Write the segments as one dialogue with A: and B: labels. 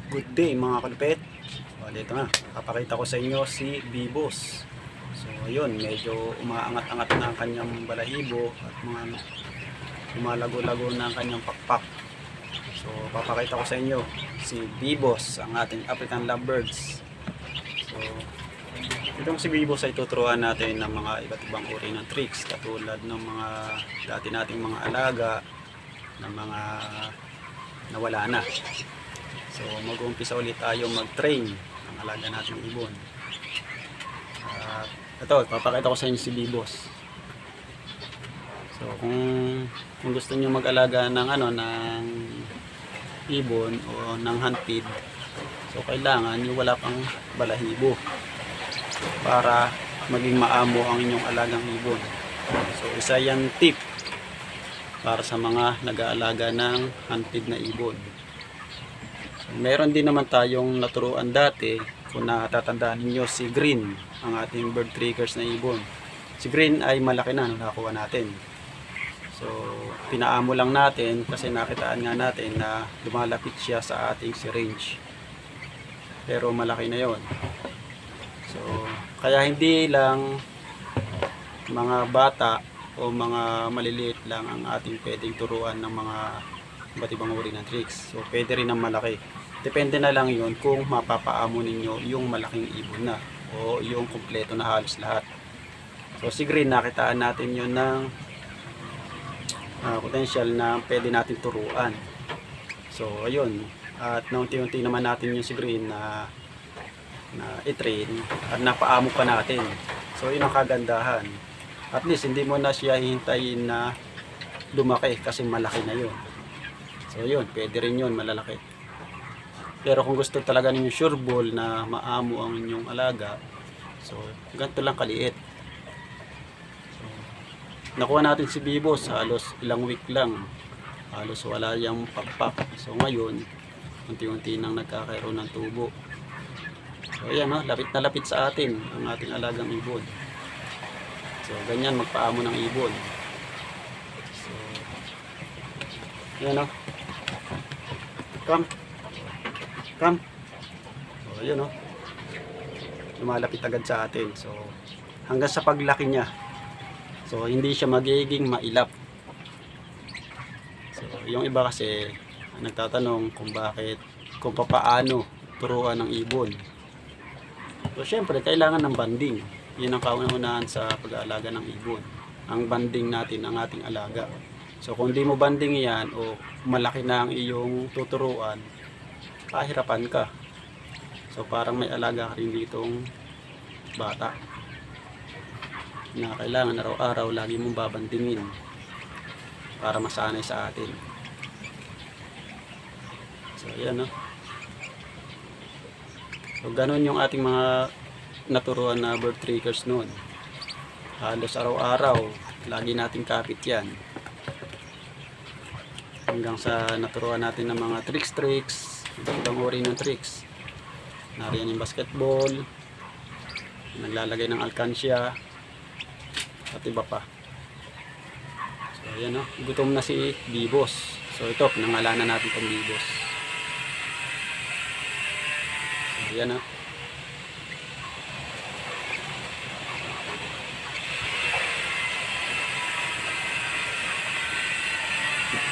A: Good day mga kalupet. So, dito nga, papakita ko sa inyo si Bibos. So ayun, medyo umaangat-angat na ang kanyang balahibo at mga lumalago-lago na ang kanyang pakpak. So papakita ko sa inyo si Bibos, ang ating African lovebirds. So itong si Bibos ay tuturuan natin ng mga iba't ibang uri ng tricks, katulad ng mga dati nating mga alaga ng mga nawala na. So mag-uumpisa ulit tayo mag-train ng alaga natin ng ibon. At ito, papakita ko sa inyo si Bibos. So kung gusto niyo mag-alaga ng ng ibon o ng handpid, so kailangan niyo wala pang balahibo para maging maamo ang inyong alagang ibon. So isa yan tip para sa mga nag-aalaga ng handpid na ibon. Meron din naman tayong naturuan dati, kung natatandaan niyo, si Green, ang ating bird triggers na ibon. Si Green ay malaki na nung nakuha natin. So pinaamo lang natin kasi nakitaan nga natin na lumalapit siya sa ating syringe. Pero malaki na yon. So kaya hindi lang mga bata o mga maliliit lang ang ating pwedeng turuan ng mga iba't ibang uri ng tricks. So pwede rin ang malaki. Depende na lang yun kung mapapaamo ninyo yung malaking ibon na o yung kumpleto na halos lahat. So si Green, nakitaan natin yun ng potential na pwede natin turuan. So ayun, at naunti-unti naman natin yung si Green na i-train at napaamo pa natin. So yun ang kagandahan. At least hindi mo na siya hihintayin na lumaki kasi malaki na yun. So yun, pwede rin yun, malalaki. Pero kung gusto talaga ninyo sure ball na maamo ang inyong alaga, so ganito lang kaliit. So, nakuha natin si Bibos halos ilang week lang, halos wala yung pakpak. So ngayon unti-unti nang nagkakaroon ng tubo. So ayan, lapit na lapit sa atin ang ating alagang ibon. So ganyan magpaamo ng ibon. So ayan, come. So ayun, lumalapit agad sa atin. So hanggang sa paglaki niya, so hindi siya magiging mailap. So yung iba kasi nagtatanong kung bakit, kung paano turuan ng ibon. So syempre kailangan ng banding. Yun ang kauna-unahan sa pag-aalaga ng ibon, ang banding natin ng ating alaga. So kung di mo banding yan o malaki na ang iyong tuturuan, kahirapan ka. So parang may alaga ka rin ditong bata na kailangan araw-araw lagi mong babandingin para masanay sa atin. So ayan, so ganun yung ating mga naturuan na bird triggers noon. Halos araw-araw lagi nating kapit yan hanggang sa naturuan natin ng mga tricks, ibang uri ng tricks. Nariyan yung basketball, naglalagay ng alkansya at iba pa. So ayan, gutom na si Bibos. So ito, pinangalanan natin itong Bibos. So ayan,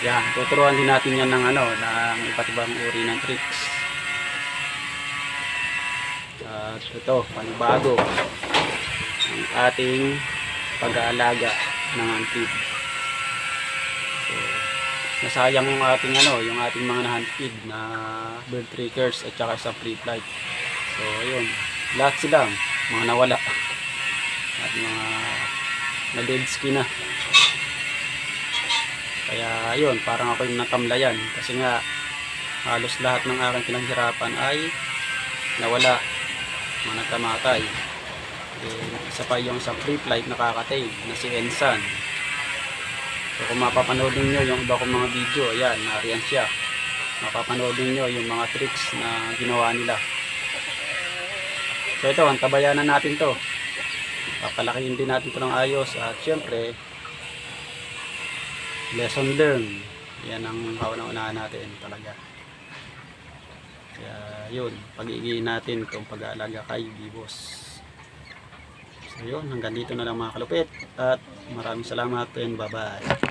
A: yan, tuturuan din natin yan ng ng iba't ibang uri ng tricks. At ito, panibago ang ating pag-aalaga ng handpid. So nasayang yung ating yung ating mga handpid na bird triggers at saka sa free flight. So ayun, lahat sila mga nawala at mga na-dead skin na. Kaya ayun, parang ako yung natamlayan kasi nga halos lahat ng aking pinaghirapan ay nawala, mga nagkamatay. Isa pa yung sa free flight nakakatay na si Ensan. So kung mapapanood niyo yung iba kong mga video, ayan, nariyan siya. Mapapanood niyo yung mga tricks na ginawa nila. So ito, antabayanan natin to. Papalakihin din natin to ng ayos at syempre lesson learned. Yan ang kauna-unahan natin talaga. Kaya yun, pag-iigihin natin itong pag-aalaga kay Bibos. So yun, hanggang dito na lang mga kalupit at maraming salamat and bye bye.